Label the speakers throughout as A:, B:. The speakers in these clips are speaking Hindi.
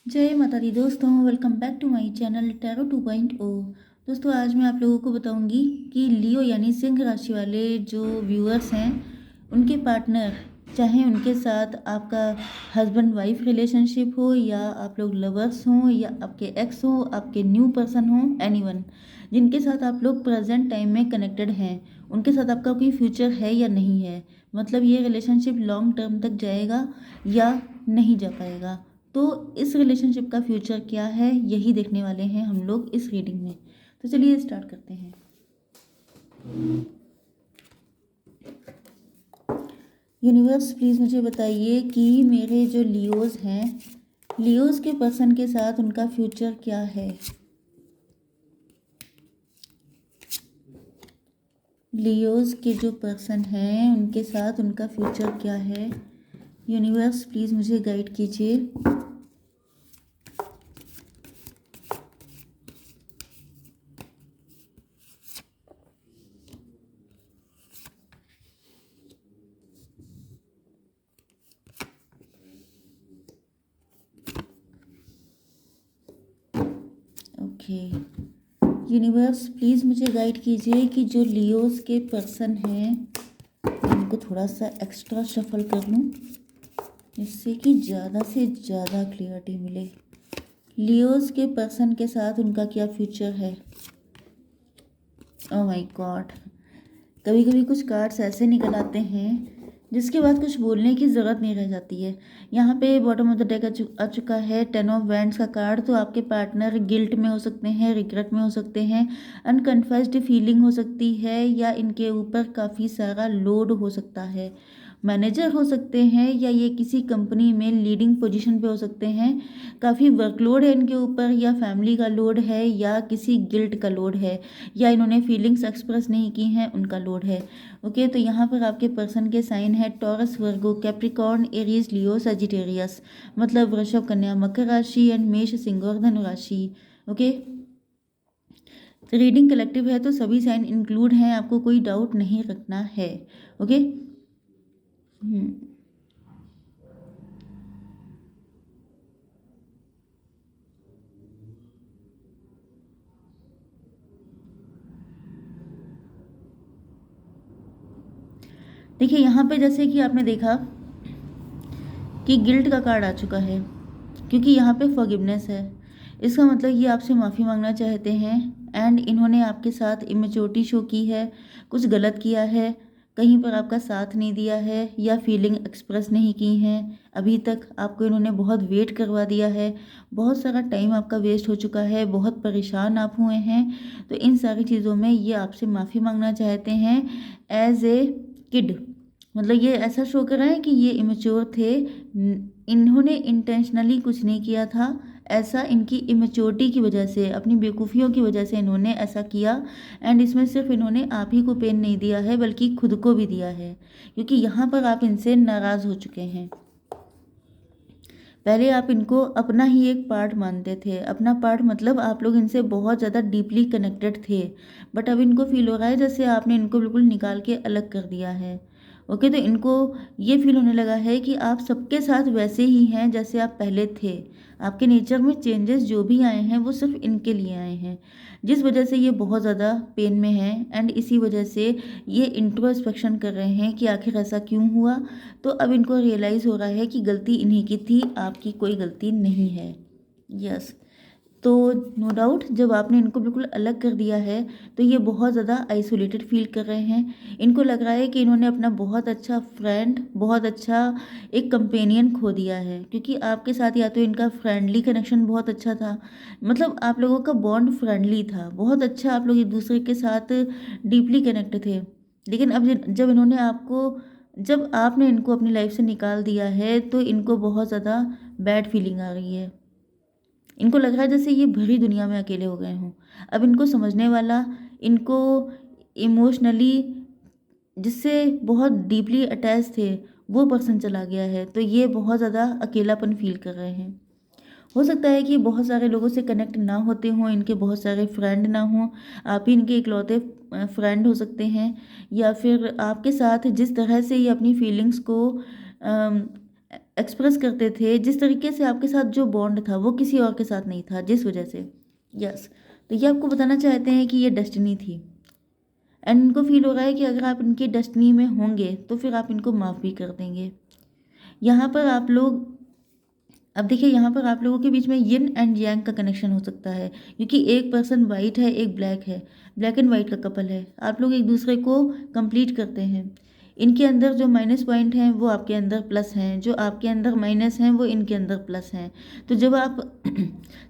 A: जय माता दी दोस्तों, welcome back to my channel tarot 2.0। दोस्तों, आज मैं आप लोगों को बताऊंगी कि लियो यानी सिंह राशि वाले जो व्यूअर्स हैं, उनके पार्टनर, चाहे उनके साथ आपका हस्बैंड वाइफ रिलेशनशिप हो या आप लोग लवर्स हों या आपके एक्स हो, आपके न्यू पर्सन हो, एनीवन जिनके साथ आप लोग प्रेजेंट टाइम में कनेक्टेड हैं, उनके साथ आपका कोई फ्यूचर है या नहीं है। मतलब ये रिलेशनशिप लॉन्ग टर्म तक जाएगा या नहीं जा पाएगा। तो इस रिलेशनशिप का फ्यूचर क्या है, यही देखने वाले हैं हम लोग इस रीडिंग में। तो चलिए स्टार्ट करते हैं। यूनिवर्स प्लीज़ मुझे बताइए कि मेरे जो लियोज हैं, लियोज के पर्सन के साथ उनका फ्यूचर क्या है। लियोज के जो पर्सन हैं उनके साथ उनका फ्यूचर क्या है। यूनिवर्स प्लीज़ मुझे गाइड कीजिए। ओके, यूनिवर्स प्लीज़ मुझे गाइड कीजिए कि जो लियोज के पर्सन हैं, इनको थोड़ा सा एक्स्ट्रा शफल कर लूँ जिससे कि ज़्यादा से ज़्यादा क्लियरिटी मिले। लियोज के पर्सन के साथ उनका क्या फ्यूचर है। ओह माय गॉड, कभी कभी कुछ कार्ड्स ऐसे निकल आते हैं जिसके बाद कुछ बोलने की ज़रूरत नहीं रह जाती है। यहाँ पे बॉटम ऑफ द डेक आ चुका है 10 ऑफ वैंड्स का कार्ड। तो आपके पार्टनर गिल्ट में हो सकते हैं, रिग्रेट में हो सकते हैं, अनकन्फेस्ड फीलिंग हो सकती है, या इनके ऊपर काफ़ी सारा लोड हो सकता है। मैनेजर हो सकते हैं या ये किसी कंपनी में लीडिंग पोजीशन पे हो सकते हैं। काफ़ी वर्कलोड है इनके ऊपर, या फैमिली का लोड है, या किसी गिल्ट का लोड है, या इन्होंने फीलिंग्स एक्सप्रेस नहीं की हैं उनका लोड है। ओके, तो यहाँ पर आपके पर्सन के साइन है टॉरस, वर्गो, कैप्रिकॉर्न, एरीज, लियो, सजिटेरियस। मतलब वृषभ, कन्या, मकर राशि एंड मेष, सिंह और धनु राशि। ओके, रीडिंग कलेक्टिव है तो सभी साइन इंक्लूड हैं, आपको कोई डाउट नहीं रखना है। ओके। देखिए, यहाँ पे जैसे कि आपने देखा कि गिल्ट का कार्ड आ चुका है, क्योंकि यहाँ पे फॉरगिवनेस है। इसका मतलब ये आपसे माफ़ी मांगना चाहते हैं एंड इन्होंने आपके साथ इमेच्योरिटी शो की है, कुछ गलत किया है, कहीं पर आपका साथ नहीं दिया है, या फीलिंग एक्सप्रेस नहीं की हैं अभी तक। आपको इन्होंने बहुत वेट करवा दिया है, बहुत सारा टाइम आपका वेस्ट हो चुका है, बहुत परेशान आप हुए हैं। तो इन सारी चीज़ों में ये आपसे माफ़ी मांगना चाहते हैं एज ए किड। मतलब ये ऐसा शो कर रहा है कि ये इमेच्योर थे, इन्होंने इंटेंशनली कुछ नहीं किया था। ऐसा इनकी इमेच्योरिटी की वजह से, अपनी बेवकूफ़ियों की वजह से इन्होंने ऐसा किया। एंड इसमें सिर्फ इन्होंने आप ही को पेन नहीं दिया है बल्कि खुद को भी दिया है, क्योंकि यहाँ पर आप इनसे नाराज़ हो चुके हैं। पहले आप इनको अपना ही एक पार्ट मानते थे, अपना पार्ट मतलब आप लोग इनसे बहुत ज़्यादा डीपली कनेक्टेड थे। बट अब इनको फील हो रहा है जैसे आपने इनको बिल्कुल निकाल के अलग कर दिया है। ओके, तो इनको ये फील होने लगा है कि आप सबके साथ वैसे ही हैं जैसे आप पहले थे। आपके नेचर में चेंजेस जो भी आए हैं वो सिर्फ इनके लिए आए हैं, जिस वजह से ये बहुत ज़्यादा पेन में हैं। एंड इसी वजह से ये इंट्रोस्पेक्शन कर रहे हैं कि आखिर ऐसा क्यों हुआ। तो अब इनको रियलाइज़ हो रहा है कि गलती इन्हीं की थी, आपकी कोई गलती नहीं है। यस, तो नो डाउट जब आपने इनको बिल्कुल अलग कर दिया है तो ये बहुत ज़्यादा आइसोलेटेड फील कर रहे हैं। इनको लग रहा है कि इन्होंने अपना बहुत अच्छा फ्रेंड, बहुत अच्छा एक कंपेनियन खो दिया है, क्योंकि आपके साथ या तो इनका फ्रेंडली कनेक्शन बहुत अच्छा था, मतलब आप लोगों का बॉन्ड फ्रेंडली था, बहुत अच्छा, आप लोग एक दूसरे के साथ डीपली कनेक्ट थे। लेकिन अब जब इन्होंने आपको, जब आपने इनको अपनी लाइफ से निकाल दिया है तो इनको बहुत ज़्यादा बैड फीलिंग आ रही है। इनको लग रहा है जैसे ये भरी दुनिया में अकेले हो गए हों। अब इनको समझने वाला, इनको इमोशनली जिससे बहुत डीपली अटैच थे, वो पर्सन चला गया है, तो ये बहुत ज़्यादा अकेलापन फील कर रहे हैं। हो सकता है कि बहुत सारे लोगों से कनेक्ट ना होते हों, इनके बहुत सारे फ्रेंड ना हों, आप ही इनके इकलौते फ्रेंड हो सकते हैं, या फिर आपके साथ जिस तरह से ये अपनी फीलिंग्स को एक्सप्रेस करते थे, जिस तरीके से आपके साथ जो बॉन्ड था वो किसी और के साथ नहीं था, जिस वजह से। यस, तो ये आपको बताना चाहते हैं कि ये डेस्टिनी थी, एंड इनको फील हो रहा है कि अगर आप इनकी डेस्टिनी में होंगे तो फिर आप इनको माफ़ भी कर देंगे। यहाँ पर आप लोग, अब देखिए यहाँ पर आप लोगों के बीच में यिन एंड यांग का कनेक्शन हो सकता है, क्योंकि एक पर्सन वाइट है, एक ब्लैक है, ब्लैक एंड वाइट का कपल है। आप लोग एक दूसरे को कंप्लीट करते हैं। इनके अंदर जो माइनस पॉइंट हैं वो आपके अंदर प्लस हैं, जो आपके अंदर माइनस हैं वो इनके अंदर प्लस हैं। तो जब आप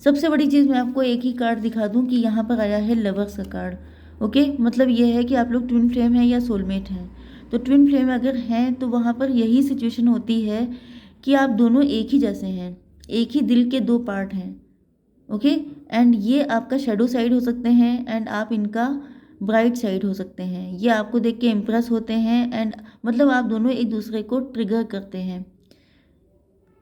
A: सबसे बड़ी चीज़ मैं आपको एक ही कार्ड दिखा दूं कि यहाँ पर आया है लवर्स का कार्ड। ओके, मतलब ये है कि आप लोग ट्विन फ्लेम हैं या सोलमेट हैं। तो ट्विन फ्लेम अगर हैं तो वहाँ पर यही सिचुएशन होती है कि आप दोनों एक ही जैसे हैं, एक ही दिल के दो पार्ट हैं। ओके, एंड ये आपका शेडो साइड हो सकते हैं एंड आप इनका ब्राइट साइड हो सकते हैं। ये आपको देख के इम्प्रेस होते हैं एंड मतलब आप दोनों एक दूसरे को ट्रिगर करते हैं।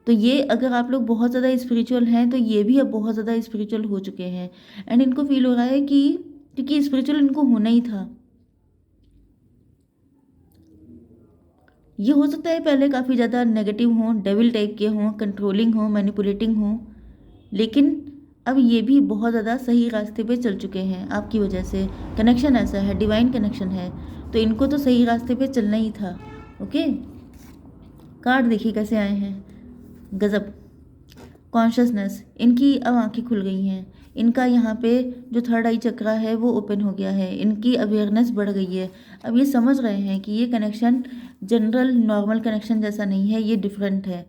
A: तो ये अगर आप लोग बहुत ज़्यादा स्पिरिचुअल हैं तो ये भी अब बहुत ज़्यादा स्पिरिचुअल हो चुके हैं, एंड इनको फील हो रहा है कि क्योंकि स्पिरिचुअल इनको होना ही था। ये हो सकता है पहले काफ़ी ज़्यादा नेगेटिव हों, डेविल टाइप के हों, कंट्रोलिंग हों, मैनिपुलेटिंग हों, लेकिन अब ये भी बहुत ज़्यादा सही रास्ते पे चल चुके हैं आपकी वजह से। कनेक्शन ऐसा है, डिवाइन कनेक्शन है, तो इनको तो सही रास्ते पे चलना ही था। ओके, कार्ड देखिए कैसे आए हैं। गजब, कॉन्शियसनेस, इनकी अब आंखें खुल गई हैं। इनका यहाँ पे जो थर्ड आई चक्रा है वो ओपन हो गया है, इनकी अवेयरनेस बढ़ गई है। अब ये समझ रहे हैं कि ये कनेक्शन जनरल नॉर्मल कनेक्शन जैसा नहीं है, ये डिफरेंट है।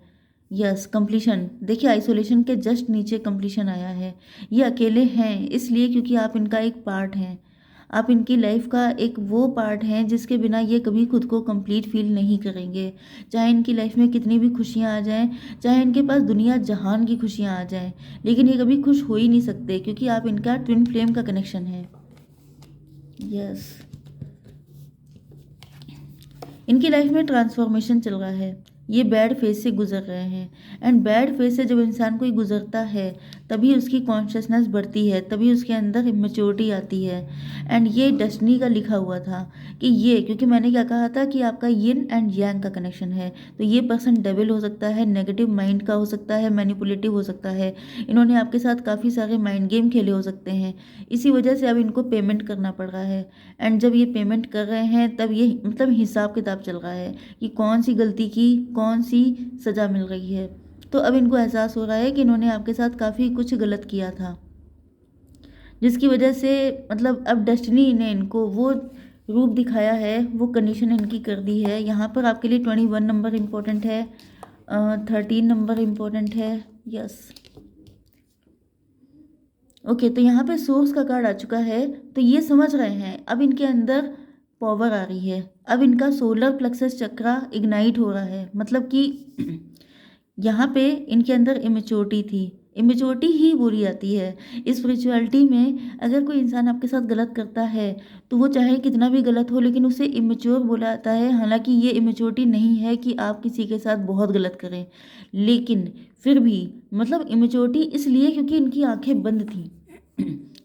A: यस, कंप्लीशन, देखिए आइसोलेशन के जस्ट नीचे कंप्लीशन आया है। ये अकेले हैं इसलिए क्योंकि आप इनका एक पार्ट हैं, आप इनकी लाइफ का एक वो पार्ट हैं जिसके बिना ये कभी खुद को कंप्लीट फील नहीं करेंगे। चाहे इनकी लाइफ में कितनी भी खुशियाँ आ जाएं, चाहे इनके पास दुनिया जहान की खुशियाँ आ जाएं, लेकिन ये कभी खुश हो ही नहीं सकते क्योंकि आप इनका ट्विन फ्लेम का कनेक्शन है। यस, इनकी लाइफ में ट्रांसफॉर्मेशन चल रहा है, ये बैड फेज से गुजर रहे हैं, एंड बैड फेज से जब इंसान कोई गुजरता है तभी उसकी कॉन्शियसनेस बढ़ती है, तभी उसके अंदर मेच्योरिटी आती है। एंड ये डेस्टिनी का लिखा हुआ था कि ये, क्योंकि मैंने क्या कहा था कि आपका यिन एंड यांग का कनेक्शन है, तो ये पर्सन डेविल हो सकता है, नेगेटिव माइंड का हो सकता है, मैनिपुलेटिव हो सकता है, इन्होंने आपके साथ काफ़ी सारे माइंड गेम खेले हो सकते हैं, इसी वजह से अब इनको पेमेंट करना पड़ रहा है। एंड जब ये पेमेंट कर रहे हैं तब ये मतलब हिसाब किताब चल रहा है कि कौन सी गलती की, कौन सी सज़ा मिल रही है। तो अब इनको एहसास हो रहा है कि इन्होंने आपके साथ काफ़ी कुछ गलत किया था, जिसकी वजह से मतलब अब डेस्टिनी ने इनको वो रूप दिखाया है, वो कंडीशन इनकी कर दी है। यहाँ पर आपके लिए 21 नंबर इम्पोर्टेंट है, 13 नंबर इम्पोर्टेंट है। यस, ओके, तो यहाँ पे सोर्स का कार्ड आ चुका है, तो ये समझ रहे हैं अब इनके अंदर पावर आ रही है, अब इनका सोलर प्लेक्सस चक्रा इग्नाइट हो रहा है। मतलब कि यहाँ पे इनके अंदर इमेच्योरिटी थी, इमेच्योरिटी ही बुरी आती है। स्पिरिचुअलिटी में अगर कोई इंसान आपके साथ गलत करता है तो वो चाहे कितना भी गलत हो लेकिन उसे इमेच्योर बोला जाता है। हालांकि ये इमेच्योरिटी नहीं है कि आप किसी के साथ बहुत गलत करें, लेकिन फिर भी मतलब इमेच्योरिटी इसलिए क्योंकि इनकी आंखें बंद थी,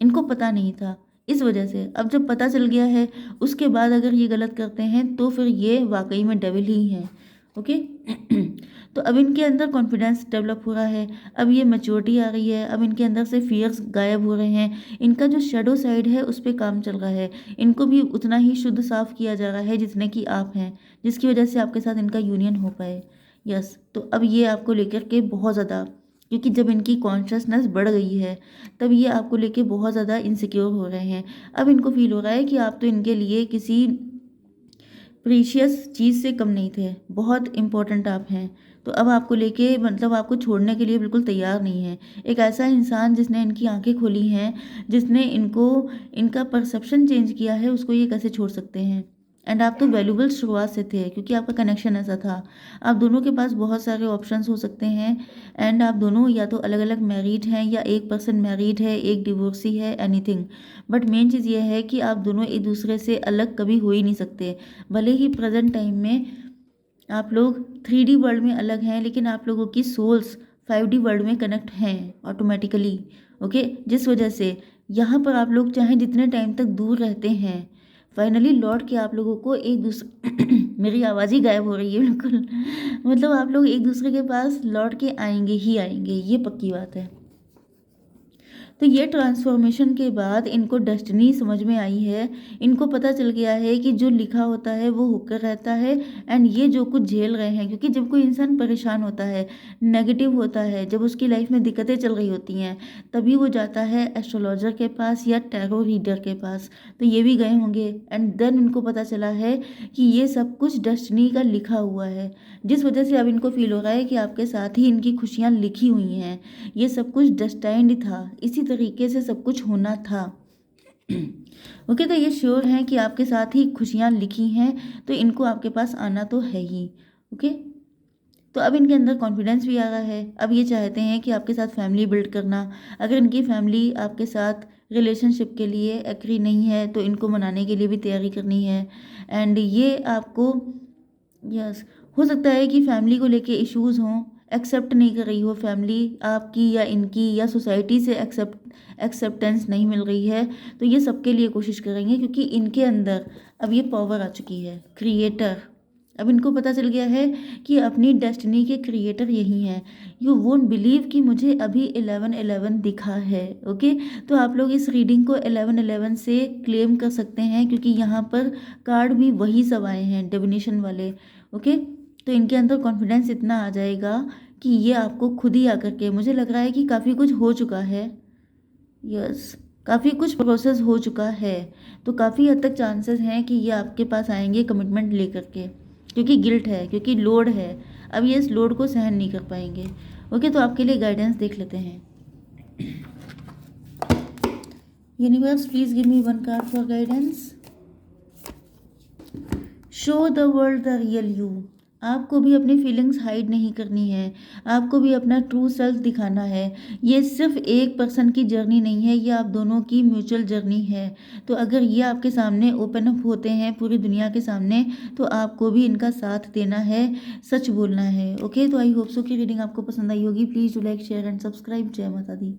A: इनको पता नहीं था, इस वजह से। अब जब पता चल गया है उसके बाद अगर ये गलत करते हैं तो फिर ये वाकई में डेविल ही हैं। ओके तो अब इनके अंदर कॉन्फिडेंस डेवलप हो रहा है, अब ये मैच्योरिटी आ रही है, अब इनके अंदर से फियर्स गायब हो रहे हैं, इनका जो शेडो साइड है उस पर काम चल रहा है, इनको भी उतना ही शुद्ध साफ किया जा रहा है जितने कि आप हैं, जिसकी वजह से आपके साथ इनका यूनियन हो पाए। यस, तो अब ये आपको लेकर के बहुत ज़्यादा, क्योंकि जब इनकी कॉन्शियसनेस बढ़ गई है तब ये आपको लेके बहुत ज़्यादा इनसिक्योर हो रहे हैं। अब इनको फील हो रहा है कि आप तो इनके लिए किसी प्रीशियस चीज़ से कम नहीं थे, बहुत इम्पोर्टेंट आप हैं। तो अब आपको लेके मतलब आपको छोड़ने के लिए बिल्कुल तैयार नहीं है। एक ऐसा इंसान जिसने इनकी आंखें खोली हैं, जिसने इनको इनका परसेप्शन चेंज किया है, उसको ये कैसे छोड़ सकते हैं। एंड आप तो वैल्यूबल शुरुआत से थे क्योंकि आपका कनेक्शन ऐसा था। आप दोनों के पास बहुत सारे ऑप्शंस हो सकते हैं, एंड आप दोनों या तो अलग अलग मैरिड हैं या एक पर्सन मैरिड है, एक डिवोर्सी है, एनीथिंग। बट मेन चीज़ ये है कि आप दोनों एक दूसरे से अलग कभी हो ही नहीं सकते। भले ही प्रेजेंट टाइम में आप लोग 3D वर्ल्ड में अलग हैं, लेकिन आप लोगों की सोल्स 5D वर्ल्ड में कनेक्ट हैं ऑटोमेटिकली। ओके, जिस वजह से यहाँ पर आप लोग चाहे जितने टाइम तक दूर रहते हैं, फाइनली लौट के आप लोगों को एक दूसरे मेरी आवाज़ ही गायब हो रही है बिल्कुल। मतलब आप लोग एक दूसरे के पास लौट के आएंगे ही आएंगे, ये पक्की बात है। तो ये ट्रांसफॉर्मेशन के बाद इनको डेस्टिनी समझ में आई है। इनको पता चल गया है कि जो लिखा होता है वो होकर रहता है। एंड ये जो कुछ झेल रहे हैं, क्योंकि जब कोई इंसान परेशान होता है, नेगेटिव होता है, जब उसकी लाइफ में दिक्कतें चल रही होती हैं, तभी वो जाता है एस्ट्रोलॉजर के पास या टैरो रीडर के पास। तो ये भी गए होंगे एंड देन इनको पता चला है कि ये सब कुछ डेस्टिनी का लिखा हुआ है, जिस वजह से अब इनको फील हो रहा है कि आपके साथ ही इनकी खुशियाँ लिखी हुई हैं। ये सब कुछ डेस्टाइन्ड था, इसी तरीके से सब कुछ होना था। ओके, तो ये श्योर हैं कि आपके साथ ही खुशियाँ लिखी हैं, तो इनको आपके पास आना तो है ही। ओके, तो अब इनके अंदर कॉन्फिडेंस भी आ रहा है। अब ये चाहते हैं कि आपके साथ फैमिली बिल्ड करना। अगर इनकी फैमिली आपके साथ रिलेशनशिप के लिए एग्री नहीं है तो इनको मनाने के लिए भी तैयारी करनी है। एंड ये आपको, यस, हो सकता है कि फैमिली को लेके इश्यूज हों, एक्सेप्ट नहीं कर रही हो फैमिली आपकी या इनकी, या सोसाइटी से एक्सेप्टेंस नहीं मिल रही है। तो ये सबके लिए कोशिश करेंगे, क्योंकि इनके अंदर अब ये पावर आ चुकी है, क्रिएटर। अब इनको पता चल गया है कि अपनी डेस्टिनी के क्रिएटर यही हैं। यू वोंट बिलीव कि मुझे अभी 11-11 दिखा है। ओके, तो आप लोग इस रीडिंग को 11-11 से क्लेम कर सकते हैं, क्योंकि यहाँ पर कार्ड भी वही सब आए हैं, डिविनेशन वाले। ओके, तो इनके अंदर कॉन्फिडेंस इतना आ जाएगा कि ये आपको खुद ही आकर के, मुझे लग रहा है कि काफ़ी कुछ हो चुका है। यस, काफ़ी कुछ प्रोसेस हो चुका है, तो काफ़ी हद तक चांसेस हैं कि ये आपके पास आएंगे कमिटमेंट लेकर के, क्योंकि गिल्ट है, क्योंकि लोड है। अब ये इस लोड को सहन नहीं कर पाएंगे। ओके, तो आपके लिए गाइडेंस देख लेते हैं। Universe, please give me one card for guidance. Show the world the real you. आपको भी अपनी फीलिंग्स हाइड नहीं करनी है, आपको भी अपना ट्रू सेल्फ दिखाना है। ये सिर्फ एक पर्सन की जर्नी नहीं है, ये आप दोनों की म्यूचुअल जर्नी है। तो अगर ये आपके सामने ओपन अप होते हैं पूरी दुनिया के सामने, तो आपको भी इनका साथ देना है, सच बोलना है। ओके, तो आई होप सो कि रीडिंग आपको पसंद आई होगी। Please do like, share and subscribe. जय माता दी।